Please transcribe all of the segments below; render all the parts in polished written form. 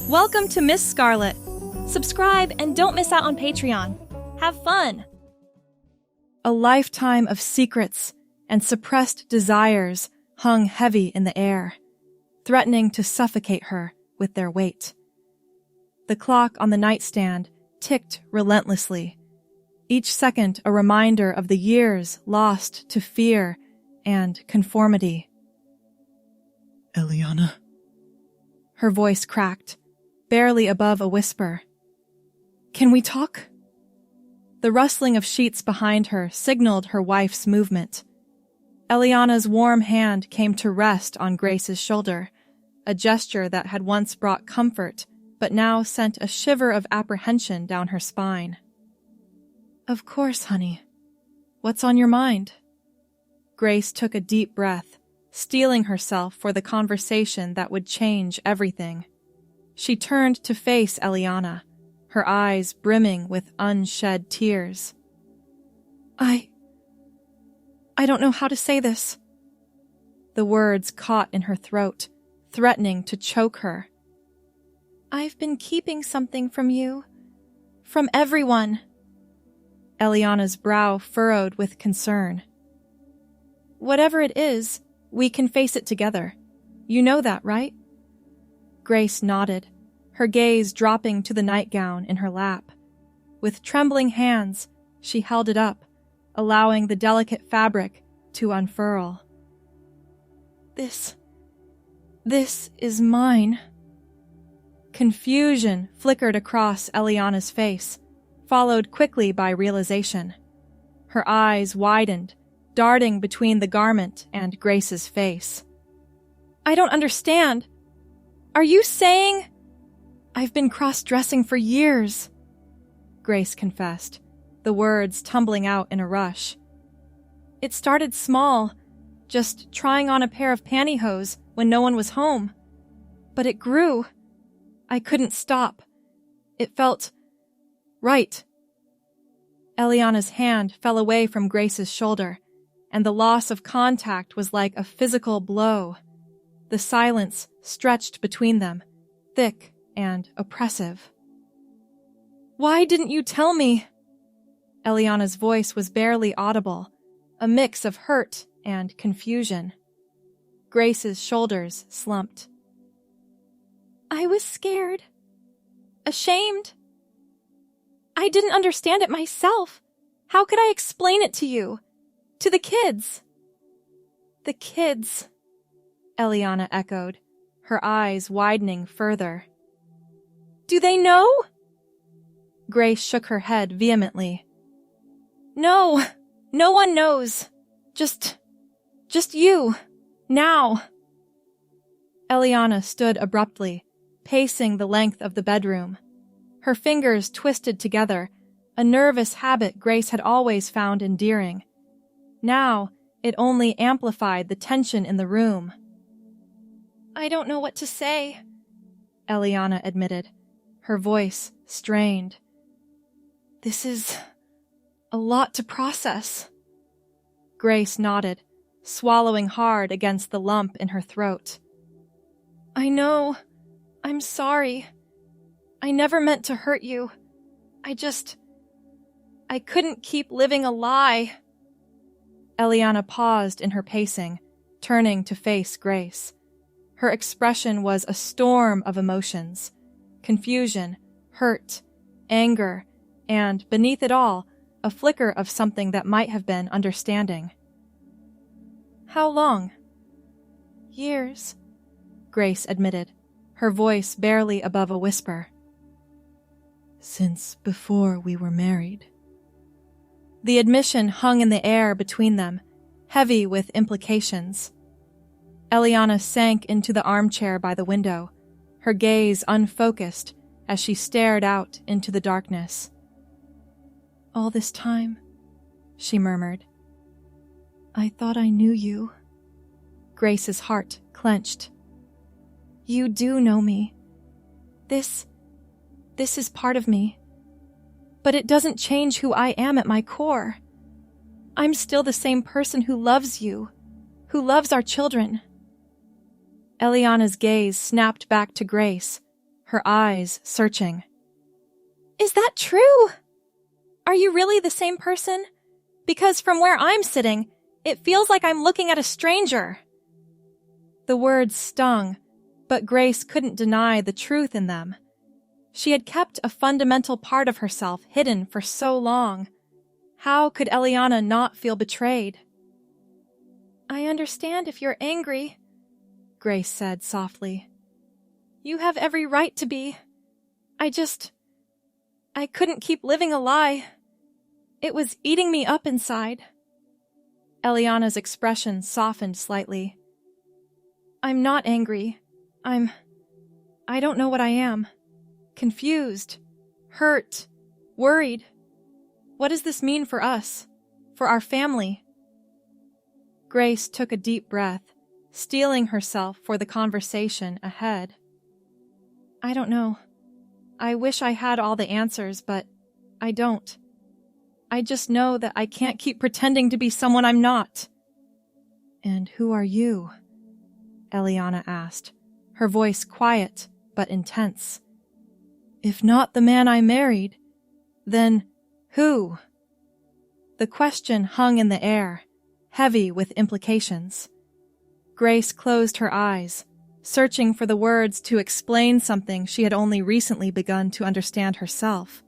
Welcome to Miss Scarlett. Subscribe and don't miss out on Patreon. Have fun! A lifetime of secrets and suppressed desires hung heavy in the air, threatening to suffocate her with their weight. The clock on the nightstand ticked relentlessly, each second a reminder of the years lost to fear and conformity. Eliana? Her voice cracked, barely above a whisper. Can we talk? The rustling of sheets behind her signaled her wife's movement. Eliana's warm hand came to rest on Grace's shoulder, a gesture that had once brought comfort, but now sent a shiver of apprehension down her spine. Of course, honey. What's on your mind? Grace took a deep breath, steeling herself for the conversation that would change everything. She turned to face Eliana, her eyes brimming with unshed tears. I don't know how to say this. The words caught in her throat, threatening to choke her. I've been keeping something from you. From everyone. Eliana's brow furrowed with concern. Whatever it is, we can face it together. You know that, right? Grace nodded, her gaze dropping to the nightgown in her lap. With trembling hands, she held it up, allowing the delicate fabric to unfurl. This is mine. Confusion flickered across Eliana's face, followed quickly by realization. Her eyes widened, darting between the garment and Grace's face. I don't understand. Are you saying... I've been cross-dressing for years, Grace confessed, the words tumbling out in a rush. It started small, just trying on a pair of pantyhose when no one was home. But it grew. I couldn't stop. It felt... right. Eliana's hand fell away from Grace's shoulder, and the loss of contact was like a physical blow. The silence stretched between them, thick and oppressive. Why didn't you tell me? Eliana's voice was barely audible, a mix of hurt and confusion. Grace's shoulders slumped. I was scared. Ashamed. I didn't understand it myself. How could I explain it to you? To the kids? The kids, Eliana echoed, her eyes widening further. Do they know? Grace shook her head vehemently. No, no one knows. Just you, now. Eliana stood abruptly, pacing the length of the bedroom. Her fingers twisted together, a nervous habit Grace had always found endearing. Now, it only amplified the tension in the room. I don't know what to say, Eliana admitted, her voice strained. This is a lot to process. Grace nodded, swallowing hard against the lump in her throat. I know. I'm sorry. I never meant to hurt you. I couldn't keep living a lie. Eliana paused in her pacing, turning to face Grace. Her expression was a storm of emotions. Confusion, hurt, anger, and, beneath it all, a flicker of something that might have been understanding. How long? Years, Grace admitted, her voice barely above a whisper. Since before we were married. The admission hung in the air between them, heavy with implications. Eliana sank into the armchair by the window, her gaze unfocused as she stared out into the darkness. All this time, she murmured. I thought I knew you. Grace's heart clenched. You do know me. This is part of me. But it doesn't change who I am at my core. I'm still the same person who loves you, who loves our children. Eliana's gaze snapped back to Grace, her eyes searching. "Is that true? Are you really the same person? Because from where I'm sitting, it feels like I'm looking at a stranger." The words stung, but Grace couldn't deny the truth in them. She had kept a fundamental part of herself hidden for so long. How could Eliana not feel betrayed? "I understand if you're angry," Grace said softly. "You have every right to be. I couldn't keep living a lie. It was eating me up inside." Eliana's expression softened slightly. "I'm not angry. I don't know what I am. Confused, hurt, worried. What does this mean for us? For our family?" Grace took a deep breath, steeling herself for the conversation ahead. "I don't know. I wish I had all the answers, but I don't. I just know that I can't keep pretending to be someone I'm not." "And who are you?" Eliana asked, her voice quiet but intense. "If not the man I married, then who?" The question hung in the air, heavy with implications. Grace closed her eyes, searching for the words to explain something she had only recently begun to understand herself.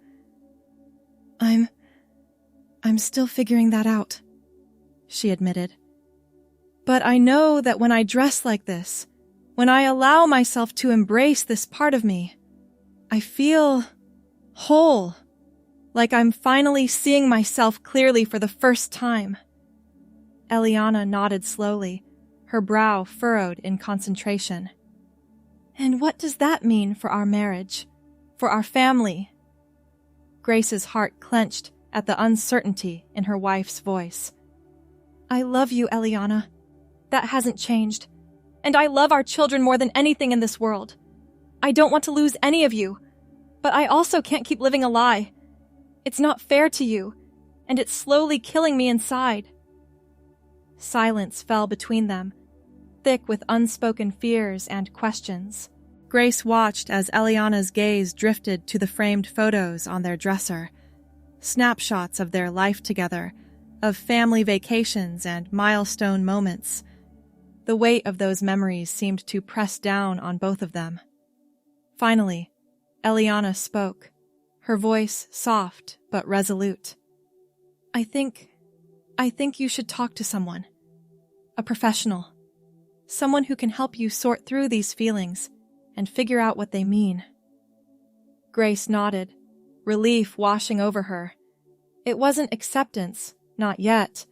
I'm still figuring that out," she admitted. "But I know that when I dress like this, when I allow myself to embrace this part of me, I feel whole, like I'm finally seeing myself clearly for the first time." Eliana nodded slowly, her brow furrowed in concentration. "And what does that mean for our marriage, for our family?" Grace's heart clenched at the uncertainty in her wife's voice. "I love you, Eliana. That hasn't changed. And I love our children more than anything in this world. I don't want to lose any of you, but I also can't keep living a lie. It's not fair to you, and it's slowly killing me inside." Silence fell between them, thick with unspoken fears and questions. Grace watched as Eliana's gaze drifted to the framed photos on their dresser, snapshots of their life together, of family vacations and milestone moments. The weight of those memories seemed to press down on both of them. Finally, Eliana spoke, her voice soft but resolute. I think you should talk to someone. A professional. Someone who can help you sort through these feelings and figure out what they mean." Grace nodded, relief washing over her. It wasn't acceptance, not yet,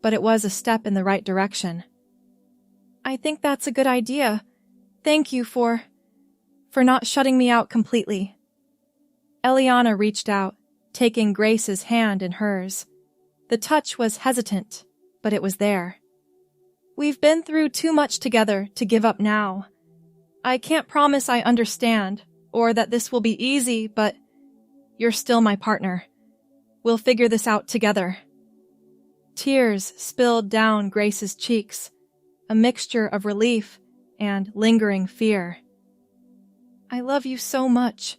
but it was a step in the right direction. "I think that's a good idea. Thank you for not shutting me out completely." Eliana reached out, taking Grace's hand in hers. The touch was hesitant, but it was there. "We've been through too much together to give up now. I can't promise I understand, or that this will be easy, but you're still my partner. We'll figure this out together." Tears spilled down Grace's cheeks, a mixture of relief and lingering fear. "I love you so much.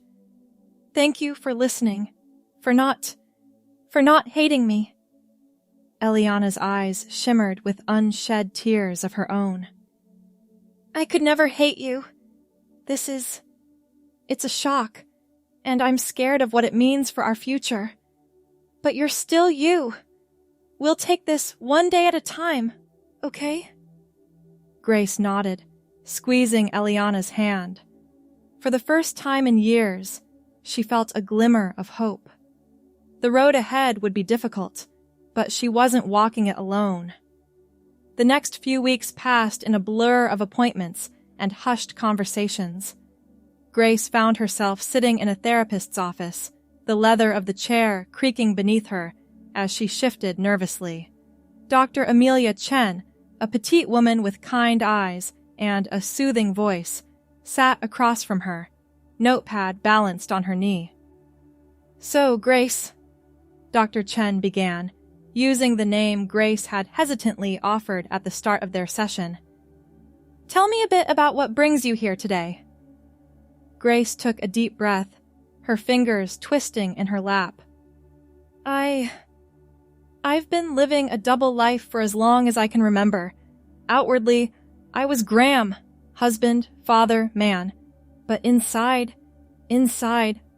Thank you for listening, for not hating me." Eliana's eyes shimmered with unshed tears of her own. "I could never hate you. It's a shock, and I'm scared of what it means for our future. But you're still you. We'll take this one day at a time, okay?" Grace nodded, squeezing Eliana's hand. For the first time in years, she felt a glimmer of hope. The road ahead would be difficult, but she wasn't walking it alone. The next few weeks passed in a blur of appointments and hushed conversations. Grace found herself sitting in a therapist's office, the leather of the chair creaking beneath her as she shifted nervously. Dr. Amelia Chen, a petite woman with kind eyes and a soothing voice, sat across from her, notepad balanced on her knee. "So, Grace," Dr. Chen began, using the name Grace had hesitantly offered at the start of their session. "Tell me a bit about what brings you here today." Grace took a deep breath, her fingers twisting in her lap. I've been living a double life for as long as I can remember. Outwardly, I was Graham, husband, father, man. But inside,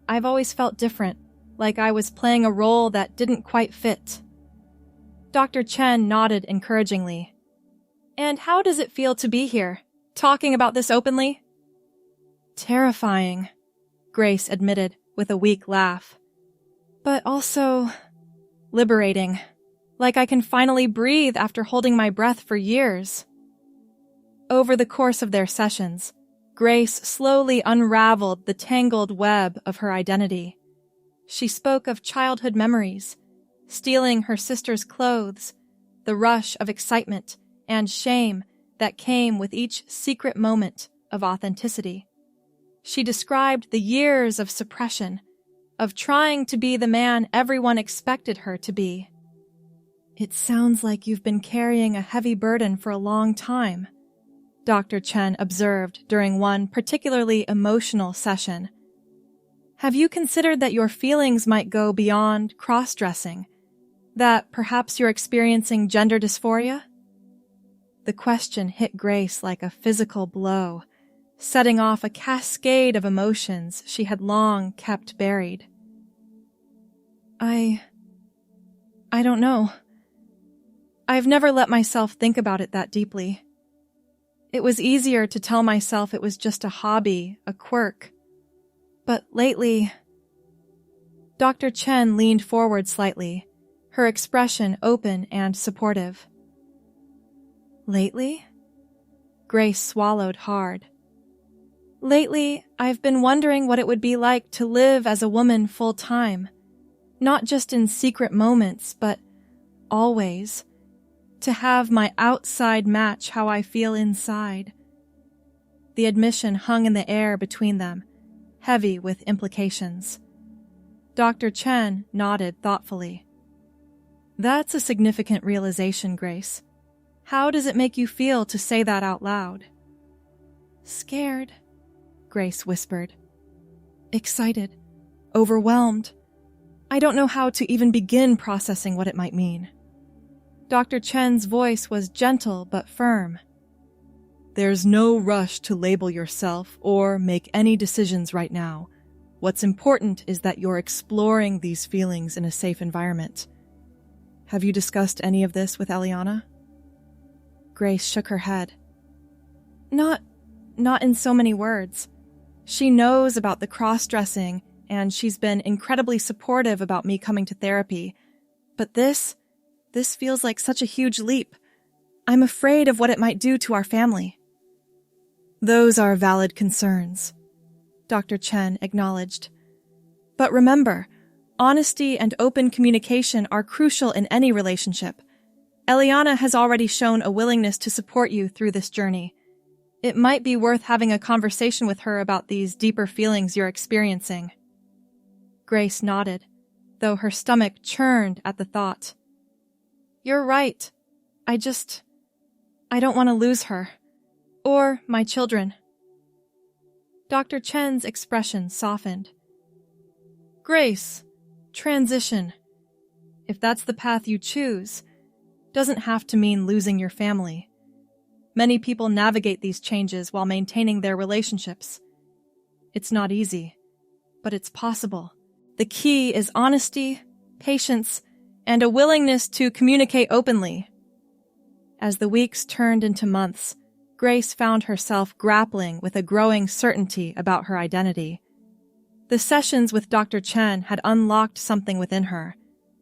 I've always felt different, like I was playing a role that didn't quite fit. Dr. Chen nodded encouragingly. And how does it feel to be here, talking about this openly? Terrifying, Grace admitted with a weak laugh. But also liberating, like I can finally breathe after holding my breath for years. Over the course of their sessions, Grace slowly unraveled the tangled web of her identity. She spoke of childhood memories, stealing her sister's clothes, the rush of excitement and shame that came with each secret moment of authenticity. She described the years of suppression, of trying to be the man everyone expected her to be. It sounds like you've been carrying a heavy burden for a long time, Dr. Chen observed during one particularly emotional session. Have you considered that your feelings might go beyond cross-dressing? That perhaps you're experiencing gender dysphoria? The question hit Grace like a physical blow, setting off a cascade of emotions she had long kept buried. I don't know. I've never let myself think about it that deeply. It was easier to tell myself it was just a hobby, a quirk. But lately... Dr. Chen leaned forward slightly, her expression open and supportive. Lately? Grace swallowed hard. Lately, I've been wondering what it would be like to live as a woman full-time. Not just in secret moments, but always. To have my outside match how I feel inside. The admission hung in the air between them, heavy with implications. Dr. Chen nodded thoughtfully. That's a significant realization, Grace. How does it make you feel to say that out loud? Scared, Grace whispered. Excited, overwhelmed. I don't know how to even begin processing what it might mean. Dr. Chen's voice was gentle but firm. There's no rush to label yourself or make any decisions right now. What's important is that you're exploring these feelings in a safe environment. Have you discussed any of this with Eliana? Grace shook her head. Not in so many words. She knows about the cross-dressing, and she's been incredibly supportive about me coming to therapy. But this feels like such a huge leap. I'm afraid of what it might do to our family. Those are valid concerns, Dr. Chen acknowledged. But remember, honesty and open communication are crucial in any relationship. Eliana has already shown a willingness to support you through this journey. It might be worth having a conversation with her about these deeper feelings you're experiencing. Grace nodded, though her stomach churned at the thought. You're right. I don't want to lose her. Or my children. Dr. Chen's expression softened. Grace, transition. If that's the path you choose, doesn't have to mean losing your family. Many people navigate these changes while maintaining their relationships. It's not easy, but it's possible. The key is honesty, patience, and a willingness to communicate openly. As the weeks turned into months, Grace found herself grappling with a growing certainty about her identity. The sessions with Dr. Chen had unlocked something within her,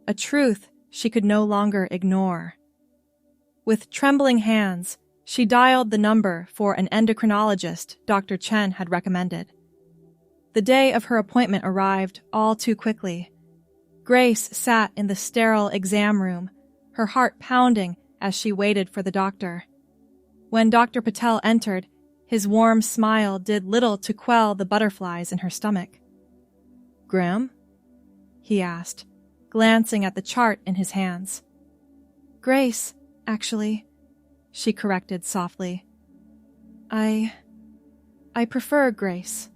a truth she could no longer ignore. With trembling hands, she dialed the number for an endocrinologist Dr. Chen had recommended. The day of her appointment arrived all too quickly. Grace sat in the sterile exam room, her heart pounding as she waited for the doctor. When Dr. Patel entered, his warm smile did little to quell the butterflies in her stomach. Graham? He asked, glancing at the chart in his hands. Grace, actually, she corrected softly. I prefer Grace.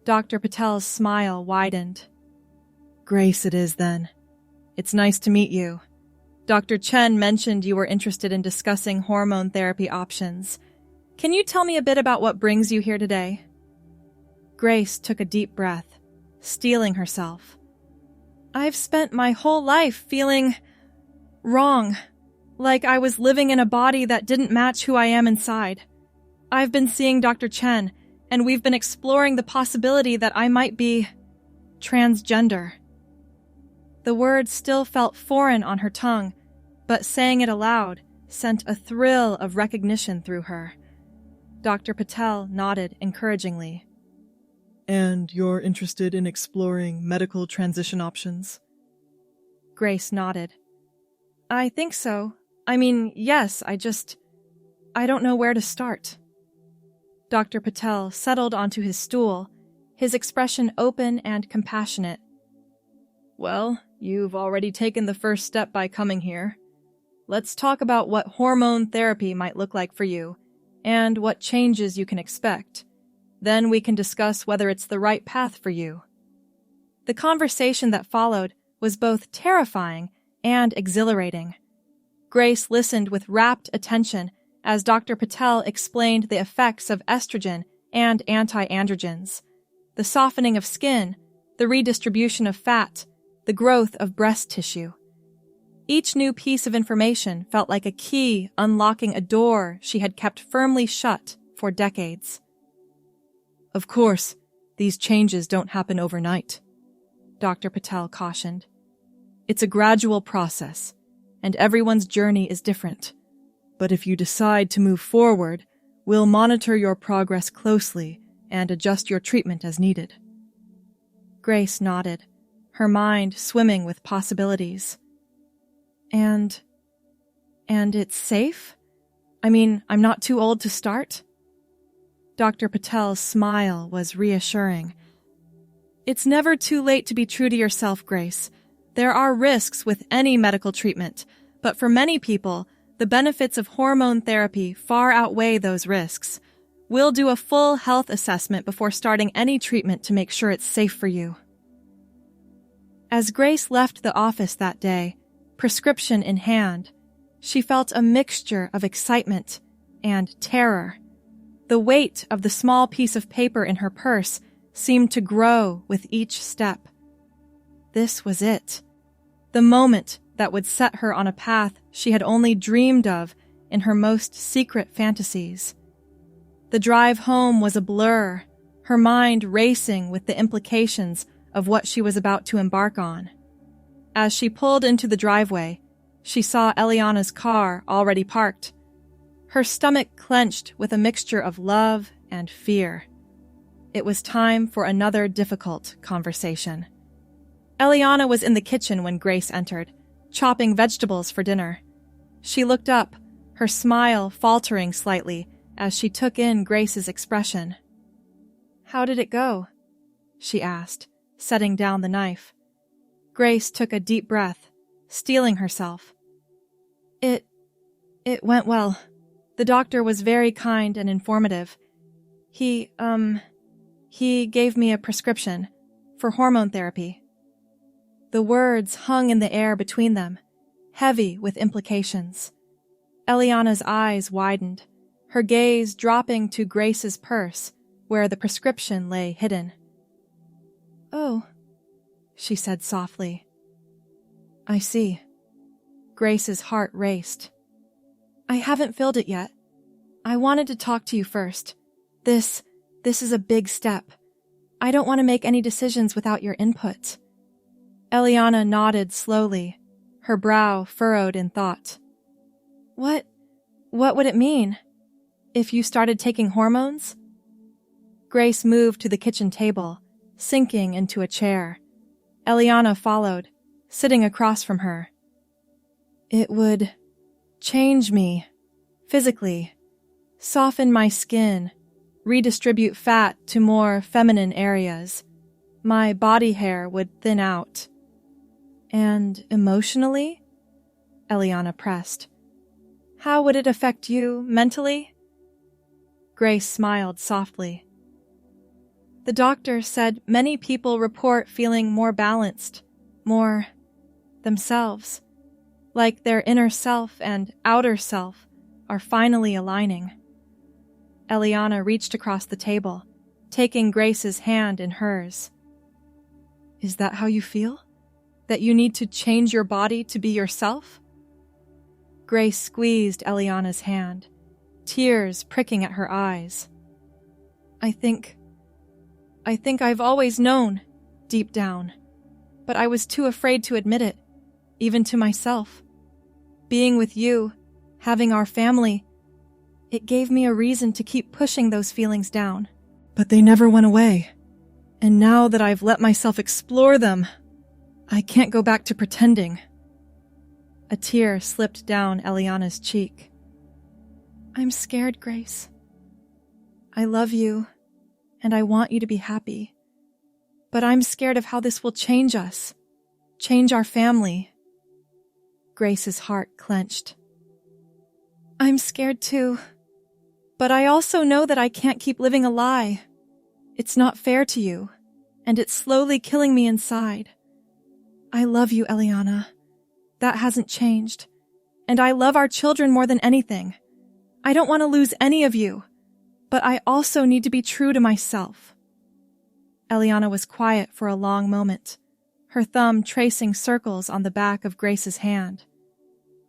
Dr. Patel's smile widened. Grace it is then. It's nice to meet you. Dr. Chen mentioned you were interested in discussing hormone therapy options. Can you tell me a bit about what brings you here today? Grace took a deep breath, steeling herself. I've spent my whole life feeling wrong, like I was living in a body that didn't match who I am inside. I've been seeing Dr. Chen, and we've been exploring the possibility that I might be transgender. The word still felt foreign on her tongue, but saying it aloud sent a thrill of recognition through her. Dr. Patel nodded encouragingly. And you're interested in exploring medical transition options? Grace nodded. I think so. I mean, yes, I don't know where to start. Dr. Patel settled onto his stool, his expression open and compassionate. Well, you've already taken the first step by coming here. Let's talk about what hormone therapy might look like for you, and what changes you can expect. Then we can discuss whether it's the right path for you. The conversation that followed was both terrifying and exhilarating. Grace listened with rapt attention as Dr. Patel explained the effects of estrogen and anti-androgens, the softening of skin, the redistribution of fat, the growth of breast tissue. Each new piece of information felt like a key unlocking a door she had kept firmly shut for decades. Of course, these changes don't happen overnight, Dr. Patel cautioned. It's a gradual process, and everyone's journey is different. But if you decide to move forward, we'll monitor your progress closely and adjust your treatment as needed. Grace nodded, her mind swimming with possibilities. And it's safe? I mean, I'm not too old to start? Dr. Patel's smile was reassuring. It's never too late to be true to yourself, Grace. There are risks with any medical treatment, but for many people, the benefits of hormone therapy far outweigh those risks. We'll do a full health assessment before starting any treatment to make sure it's safe for you. As Grace left the office that day, prescription in hand, she felt a mixture of excitement and terror. The weight of the small piece of paper in her purse seemed to grow with each step. This was it, the moment that would set her on a path she had only dreamed of in her most secret fantasies. The drive home was a blur, her mind racing with the implications of what she was about to embark on. As she pulled into the driveway, she saw Eliana's car already parked. Her stomach clenched with a mixture of love and fear. It was time for another difficult conversation. Eliana was in the kitchen when Grace entered, chopping vegetables for dinner. She looked up, her smile faltering slightly as she took in Grace's expression. "How did it go?" she asked, setting down the knife. Grace took a deep breath, steeling herself. It went well. The doctor was very kind and informative. He gave me a prescription for hormone therapy. The words hung in the air between them, heavy with implications. Eliana's eyes widened, her gaze dropping to Grace's purse, where the prescription lay hidden. "Oh," she said softly. "I see." Grace's heart raced. "I haven't filled it yet. I wanted to talk to you first. This is a big step. I don't want to make any decisions without your input." Eliana nodded slowly, her brow furrowed in thought. What would it mean? If you started taking hormones?" Grace moved to the kitchen table, sinking into a chair. Eliana followed, sitting across from her. "It would change me, physically, soften my skin, redistribute fat to more feminine areas. My body hair would thin out." "And emotionally?" Eliana pressed. "How would it affect you mentally?" Grace smiled softly. The doctor said many people report feeling more balanced, more themselves, like their inner self and outer self are finally aligning. Eliana reached across the table, taking Grace's hand in hers. Is that how you feel? That you need to change your body to be yourself? Grace squeezed Eliana's hand, tears pricking at her eyes. I think I've always known, deep down, but I was too afraid to admit it, even to myself. Being with you, having our family, it gave me a reason to keep pushing those feelings down. But they never went away. And now that I've let myself explore them, I can't go back to pretending. A tear slipped down Eliana's cheek. I'm scared, Grace. I love you, and I want you to be happy. But I'm scared of how this will change us, change our family. Grace's heart clenched. I'm scared too, but I also know that I can't keep living a lie. It's not fair to you, and it's slowly killing me inside. I love you, Eliana. That hasn't changed. And I love our children more than anything. I don't want to lose any of you, but I also need to be true to myself. Eliana was quiet for a long moment, her thumb tracing circles on the back of Grace's hand.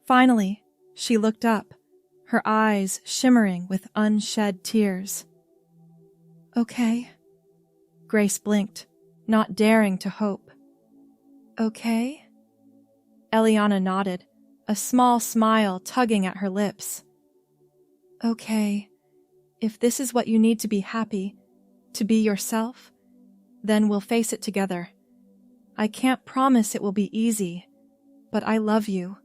Finally, she looked up, her eyes shimmering with unshed tears. Okay. Grace blinked, not daring to hope. Okay? Eliana nodded, a small smile tugging at her lips. Okay, if this is what you need to be happy, to be yourself, then we'll face it together. I can't promise it will be easy, but I love you,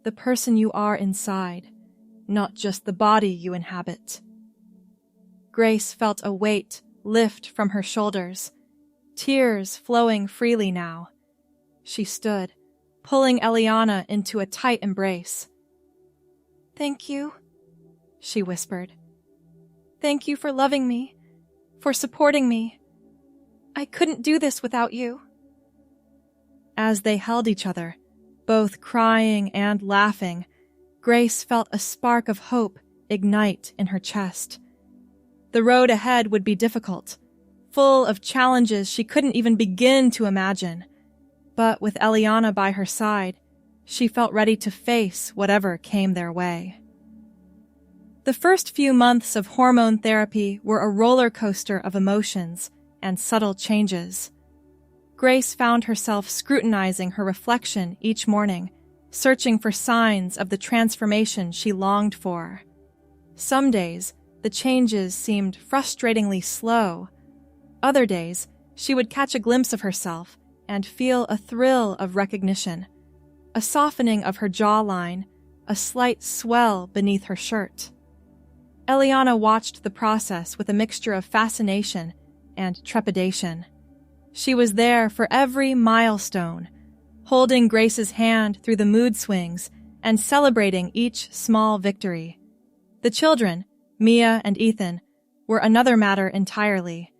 the person you are inside, not just the body you inhabit. Grace felt a weight lift from her shoulders, tears flowing freely now. She stood, pulling Eliana into a tight embrace. Thank you, she whispered. Thank you for loving me, for supporting me. I couldn't do this without you. As they held each other, both crying and laughing, Grace felt a spark of hope ignite in her chest. The road ahead would be difficult, full of challenges she couldn't even begin to imagine. But with Eliana by her side, she felt ready to face whatever came their way. The first few months of hormone therapy were a roller coaster of emotions and subtle changes. Grace found herself scrutinizing her reflection each morning, searching for signs of the transformation she longed for. Some days, the changes seemed frustratingly slow. Other days, she would catch a glimpse of herself and feel a thrill of recognition, a softening of her jawline, a slight swell beneath her shirt. Eliana watched the process with a mixture of fascination and trepidation. She was there for every milestone, holding Grace's hand through the mood swings and celebrating each small victory. The children, Mia and Ethan, were another matter entirely.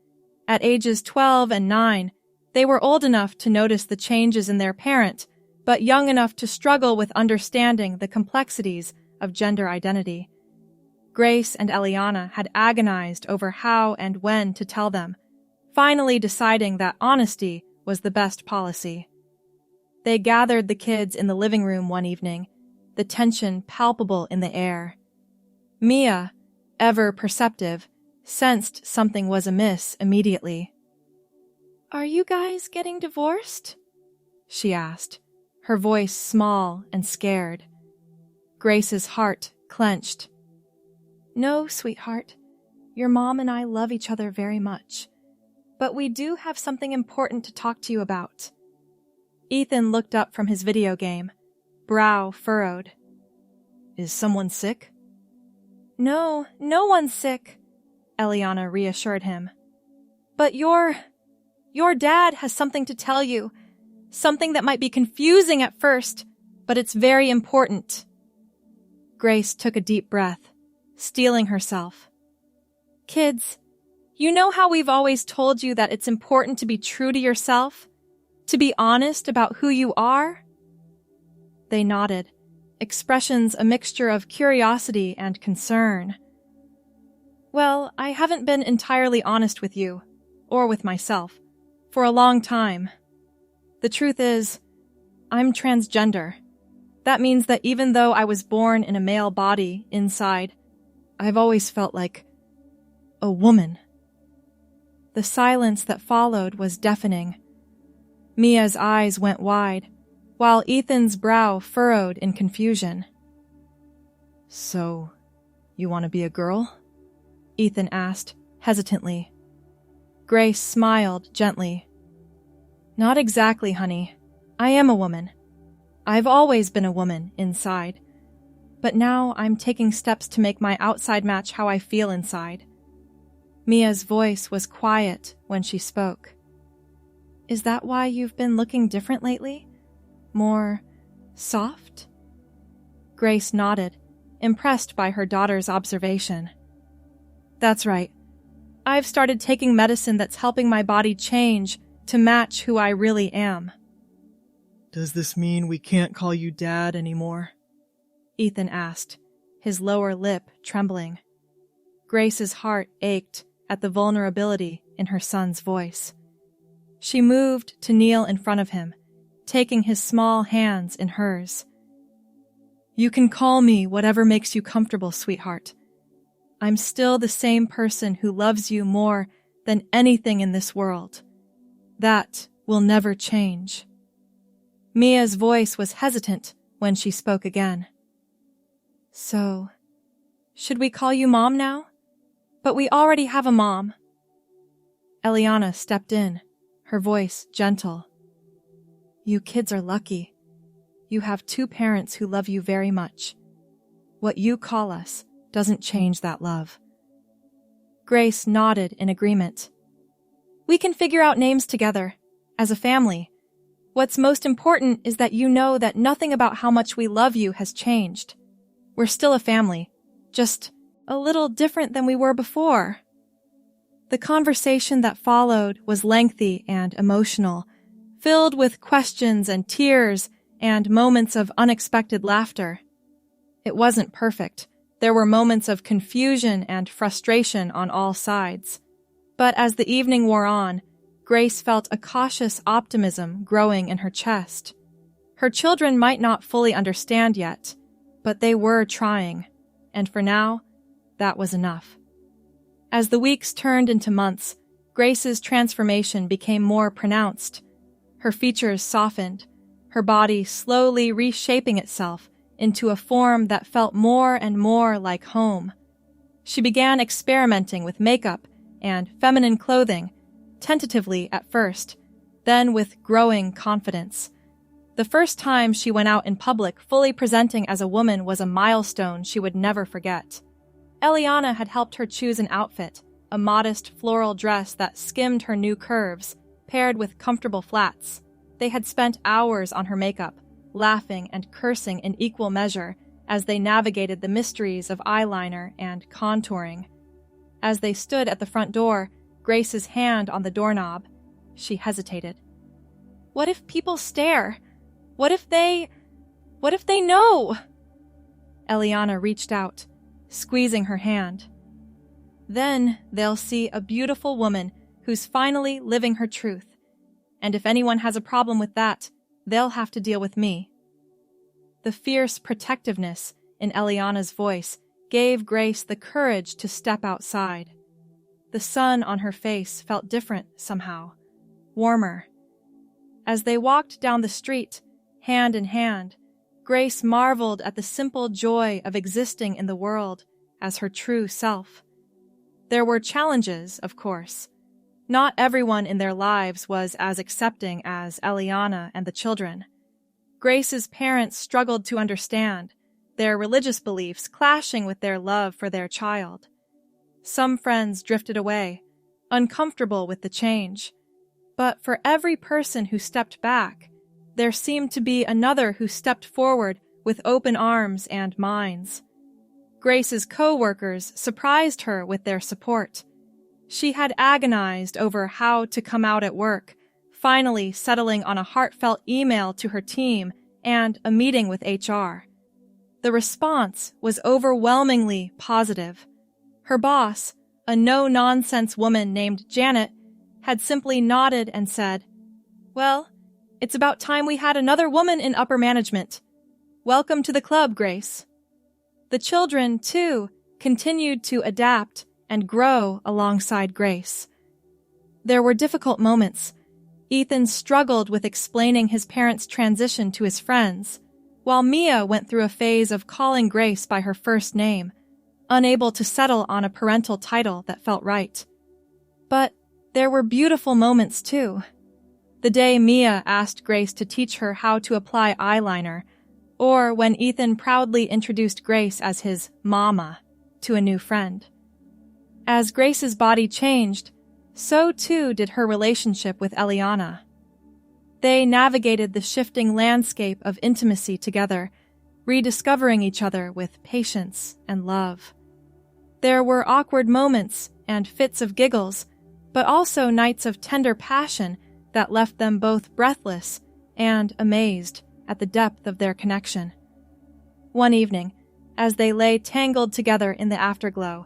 At ages 12 and 9, they were old enough to notice the changes in their parent, but young enough to struggle with understanding the complexities of gender identity. Grace and Eliana had agonized over how and when to tell them, finally deciding that honesty was the best policy. They gathered the kids in the living room one evening, the tension palpable in the air. Mia, ever perceptive, sensed something was amiss immediately. Are you guys getting divorced? She asked, her voice small and scared. Grace's heart clenched. No, sweetheart. Your mom and I love each other very much. But we do have something important to talk to you about. Ethan looked up from his video game, brow furrowed. Is someone sick? No, no one's sick, Eliana reassured him. But your dad has something to tell you. Something that might be confusing at first, but it's very important. Grace took a deep breath, steeling herself. Kids, You know how we've always told you that it's important to be true to yourself? To be honest about who you are? They nodded, expressions a mixture of curiosity and concern. Well, I haven't been entirely honest with you, or with myself, for a long time. The truth is, I'm transgender. That means that even though I was born in a male body inside, I've always felt like a woman. The silence that followed was deafening. Mia's eyes went wide, while Ethan's brow furrowed in confusion. So, you want to be a girl? Ethan asked, hesitantly. Grace smiled gently. Not exactly, honey. I am a woman. I've always been a woman inside. But now I'm taking steps to make my outside match how I feel inside. Mia's voice was quiet when she spoke. Is that why you've been looking different lately? More soft? Grace nodded, impressed by her daughter's observation. That's right. I've started taking medicine that's helping my body change to match who I really am. Does this mean we can't call you Dad anymore? Ethan asked, his lower lip trembling. Grace's heart ached at the vulnerability in her son's voice. She moved to kneel in front of him, taking his small hands in hers. You can call me whatever makes you comfortable, sweetheart. I'm still the same person who loves you more than anything in this world. That will never change. Mia's voice was hesitant when she spoke again. So, should we call you Mom now? But we already have a mom. Eliana stepped in, her voice gentle. You kids are lucky. You have two parents who love you very much. What you call us doesn't change that love. Grace nodded in agreement. We can figure out names together, as a family. What's most important is that you know that nothing about how much we love you has changed. We're still a family, just a little different than we were before. The conversation that followed was lengthy and emotional, filled with questions and tears and moments of unexpected laughter. It wasn't perfect. There were moments of confusion and frustration on all sides. But as the evening wore on, Grace felt a cautious optimism growing in her chest. Her children might not fully understand yet, but they were trying, and for now, that was enough. As the weeks turned into months, Grace's transformation became more pronounced. Her features softened, her body slowly reshaping itself into a form that felt more and more like home. She began experimenting with makeup and feminine clothing, tentatively at first, then with growing confidence. The first time she went out in public fully presenting as a woman was a milestone she would never forget. Eliana had helped her choose an outfit, a modest floral dress that skimmed her new curves, paired with comfortable flats. They had spent hours on her makeup, laughing and cursing in equal measure as they navigated the mysteries of eyeliner and contouring. As they stood at the front door, Grace's hand on the doorknob, she hesitated. What if people stare? What if they know? Eliana reached out, squeezing her hand. Then they'll see a beautiful woman who's finally living her truth. And if anyone has a problem with that, they'll have to deal with me. The fierce protectiveness in Eliana's voice gave Grace the courage to step outside. The sun on her face felt different somehow, warmer. As they walked down the street, hand in hand, Grace marveled at the simple joy of existing in the world as her true self. There were challenges, of course. Not everyone in their lives was as accepting as Eliana and the children. Grace's parents struggled to understand, their religious beliefs clashing with their love for their child. Some friends drifted away, uncomfortable with the change. But for every person who stepped back, there seemed to be another who stepped forward with open arms and minds. Grace's co-workers surprised her with their support. She had agonized over how to come out at work, finally settling on a heartfelt email to her team and a meeting with HR. The response was overwhelmingly positive. Her boss, a no-nonsense woman named Janet, had simply nodded and said, "Well, it's about time we had another woman in upper management. Welcome to the club, Grace." The children, too, continued to adapt and grow alongside Grace. There were difficult moments. Ethan struggled with explaining his parents' transition to his friends, while Mia went through a phase of calling Grace by her first name, unable to settle on a parental title that felt right. But there were beautiful moments, too. The day Mia asked Grace to teach her how to apply eyeliner, or when Ethan proudly introduced Grace as his mama to a new friend. As Grace's body changed, so too did her relationship with Eliana. They navigated the shifting landscape of intimacy together, rediscovering each other with patience and love. There were awkward moments and fits of giggles, but also nights of tender passion that left them both breathless and amazed at the depth of their connection. One evening, as they lay tangled together in the afterglow,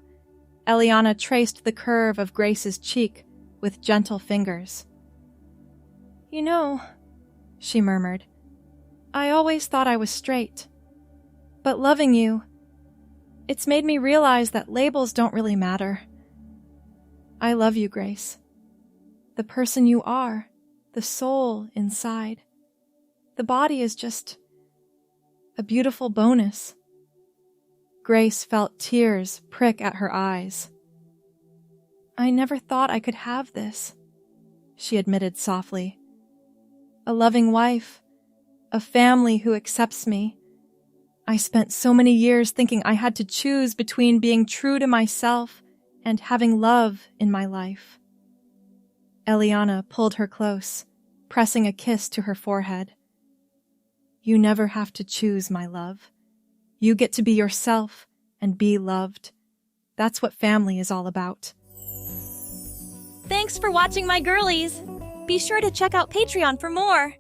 Eliana traced the curve of Grace's cheek with gentle fingers. "You know," she murmured, "I always thought I was straight. But loving you, it's made me realize that labels don't really matter. I love you, Grace. The person you are, the soul inside. The body is just a beautiful bonus." Grace felt tears prick at her eyes. "I never thought I could have this," she admitted softly. "A loving wife, a family who accepts me. I spent so many years thinking I had to choose between being true to myself and having love in my life." Eliana pulled her close, pressing a kiss to her forehead. "You never have to choose, my love. You get to be yourself and be loved. That's what family is all about." Thanks for watching, my girlies. Be sure to check out Patreon for more.